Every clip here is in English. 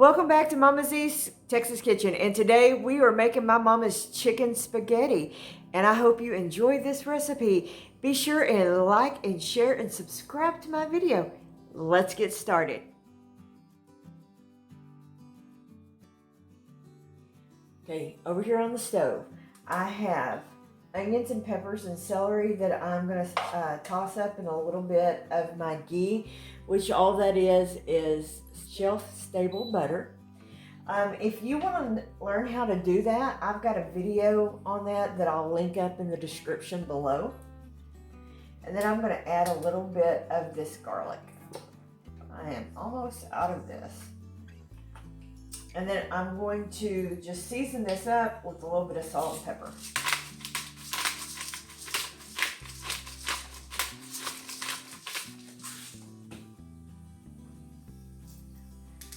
Welcome back to Mama Z's Texas Kitchen, and today we are making my mama's chicken spaghetti, and I hope you enjoy this recipe. Be sure and like and share and subscribe to my video. Let's get started. Okay, over here on the stove, I have onions and peppers and celery that I'm going to toss up in a little bit of my ghee, which all that is shelf-stable butter. If you want to learn how to do that, I've got a video on that I'll link up in the description below. And then I'm going to add a little bit of this garlic. I am almost out of this. And then I'm going to just season this up with a little bit of salt and pepper.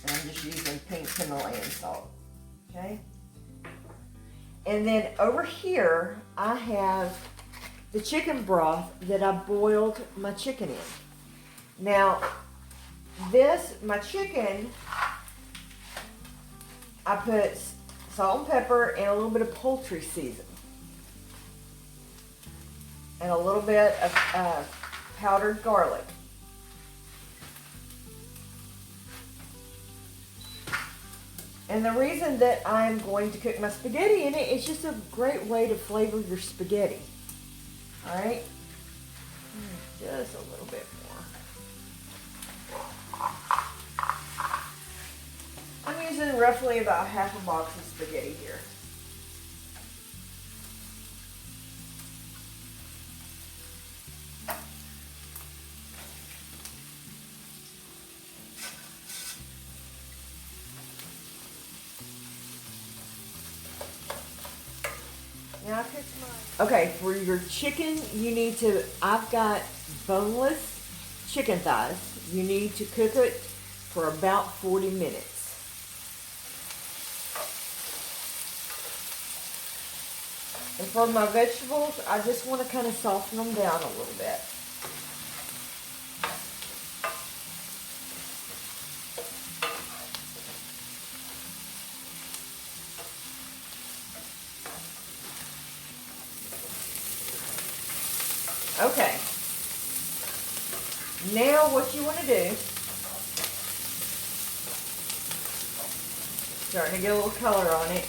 And I'm just using pink Himalayan salt, okay? And then over here, I have the chicken broth that I boiled my chicken in. Now, my chicken, I put salt and pepper and a little bit of poultry seasoning. And a little bit of powdered garlic. And the reason that I'm going to cook my spaghetti in it is just a great way to flavor your spaghetti. All right? Just a little bit more. I'm using roughly about half a box of spaghetti here. Now I cooked mine. Okay, for your chicken, I've got boneless chicken thighs. You need to cook it for about 40 minutes. And for my vegetables, I just want to kind of soften them down a little bit. Okay. Now what you want to do, starting to get a little color on it,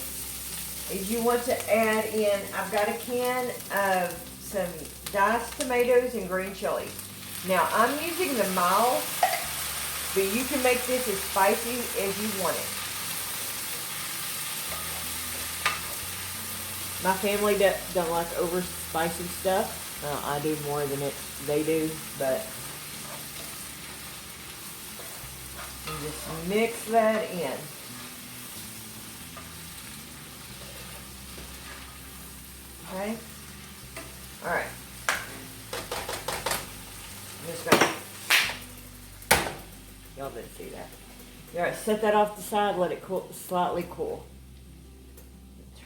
is you want to add in, I've got a can of some diced tomatoes and green chilies. Now I'm using the mild, but you can make this as spicy as you want it. My family don't like over spicy stuff. I do more than they do, but you just mix that in. Okay? Alright. I'm just gonna, y'all didn't see that. Alright, set that off the side, let it cool, slightly cool.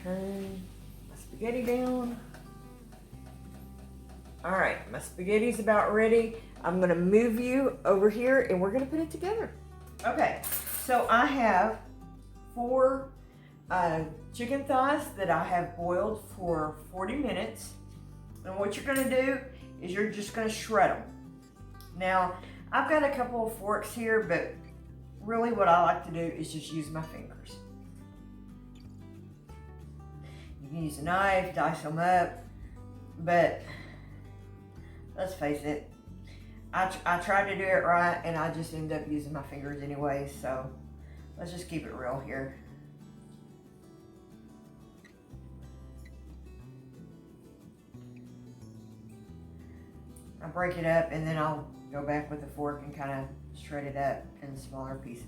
Turn my spaghetti down. Alright, my spaghetti's about ready. I'm going to move you over here and we're going to put it together. Okay, so I have 4 chicken thighs that I have boiled for 40 minutes. And what you're going to do is you're just going to shred them. Now, I've got a couple of forks here, but really what I like to do is just use my fingers. You can use a knife, dice them up, but let's face it, I try to do it right and I just end up using my fingers anyway, so let's just keep it real here. I break it up and then I'll go back with a fork and kind of shred it up in smaller pieces.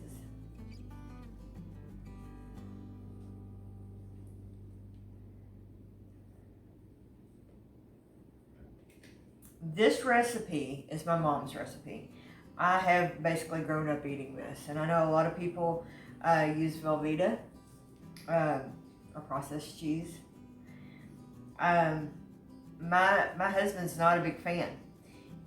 This recipe is my mom's recipe. I have basically grown up eating this, and I know a lot of people use Velveeta, a processed cheese. My husband's not a big fan,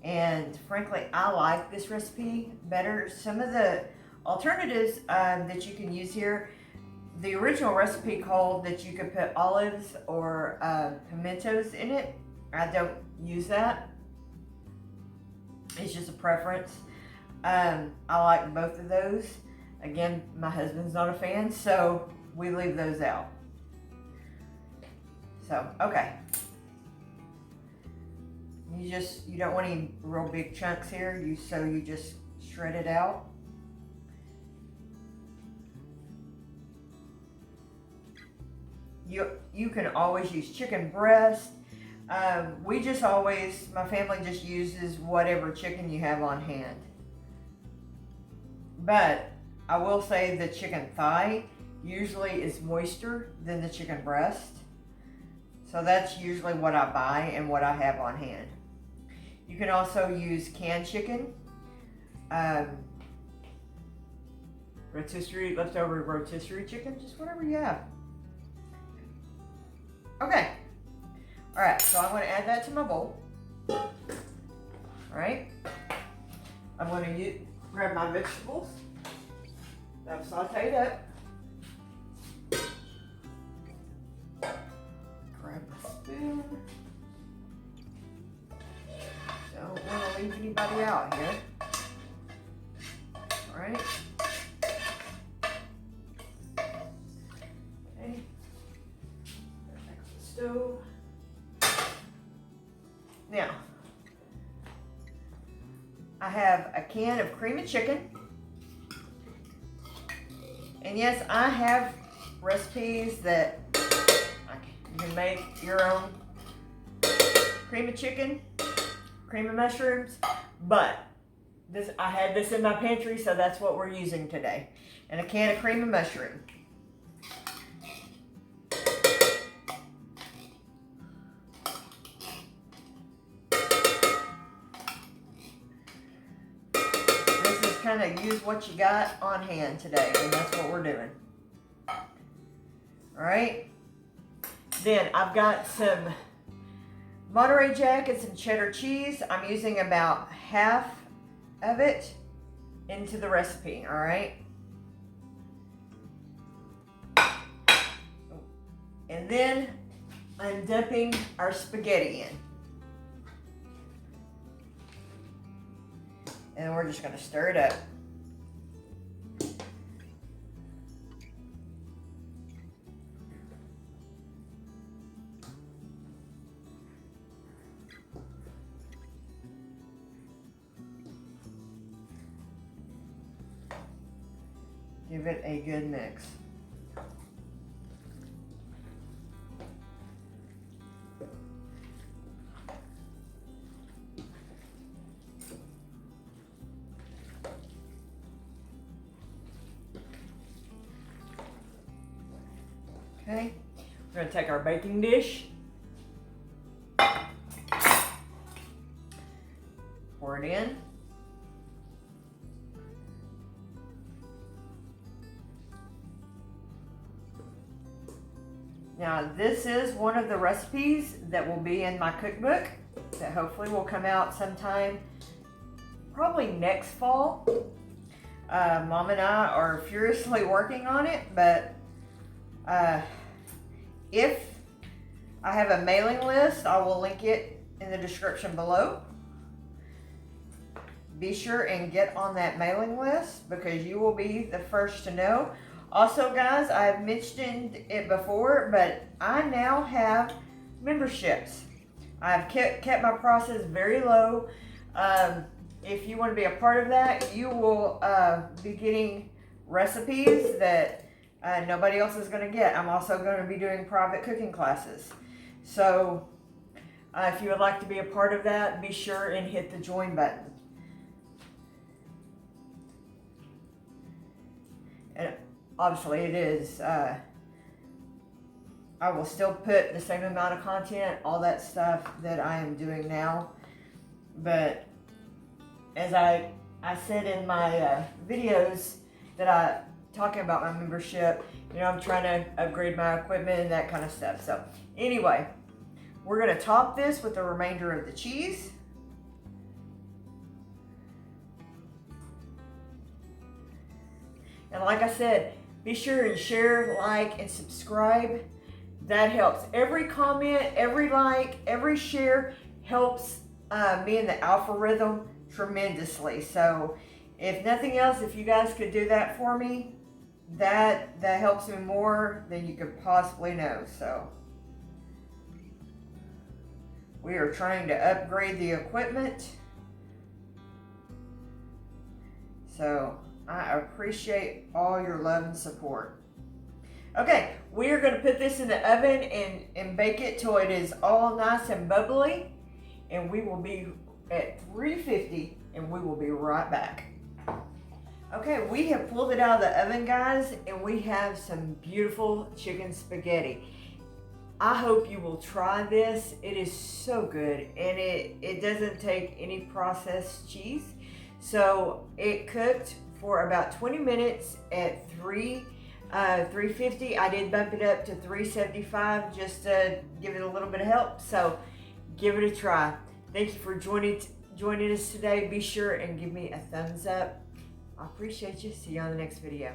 and frankly, I like this recipe better. Some of the alternatives that you can use here. The original recipe called that you could put olives or pimentos in it. I don't use that. It's just a preference. I like both of those. Again, my husband's not a fan, so we leave those out. So, okay. You don't want any real big chunks here, so you just shred it out. You can always use chicken breast. My family just uses whatever chicken you have on hand. But I will say the chicken thigh usually is moister than the chicken breast. So that's usually what I buy and what I have on hand. You can also use canned chicken. Leftover rotisserie chicken, just whatever you have. Okay. All right, so I'm going to add that to my bowl. All right. I'm going to grab my vegetables that I've sauteed up. Grab my spoon. Don't want to leave anybody out here. All right. Okay. Back to the stove. Now, I have a can of cream of chicken. And yes, I have recipes that you can make your own cream of chicken, cream of mushrooms, but I had this in my pantry, so that's what we're using today. And a can of cream of mushroom. Kind of use what you got on hand today, and that's what we're doing. All right. Then I've got some Monterey Jack and some cheddar cheese. I'm using about half of it into the recipe. All right. And then I'm dipping our spaghetti in. And we're just going to stir it up. Give it a good mix. Okay, we're going to take our baking dish, pour it in. Now this is one of the recipes that will be in my cookbook that hopefully will come out sometime, probably next fall. Mom and I are furiously working on it, but if I have a mailing list, I will link it in the description below. Be sure and get on that mailing list because you will be the first to know. Also, guys, I've mentioned it before, but I now have memberships. I've kept my prices very low. If you want to be a part of that, you will be getting recipes that nobody else is going to get. I'm also going to be doing private cooking classes. So if you would like to be a part of that, be sure and hit the join button. And obviously it is, I will still put the same amount of content, all that stuff that I am doing now. But as I said in my videos that I talking about my membership, you know, I'm trying to upgrade my equipment and that kind of stuff. So anyway, we're going to top this with the remainder of the cheese. And like I said, be sure and share, like, and subscribe. That helps. Every comment, every like, every share helps me in the algorithm tremendously. So if nothing else, if you guys could do that for me, that helps me more than you could possibly know. So we are trying to upgrade the equipment. So I appreciate all your love and support. Okay, we are going to put this in the oven and bake it till it is all nice and bubbly. And we will be at 350 and we will be right back. Okay, we have pulled it out of the oven, guys, and we have some beautiful chicken spaghetti. I hope you will try this. It is so good, and it doesn't take any processed cheese. So it cooked for about 20 minutes at 350. I did bump it up to 375 just to give it a little bit of help. So give it a try. Thank you for joining us today. Be sure and give me a thumbs up. I appreciate you. See you on the next video.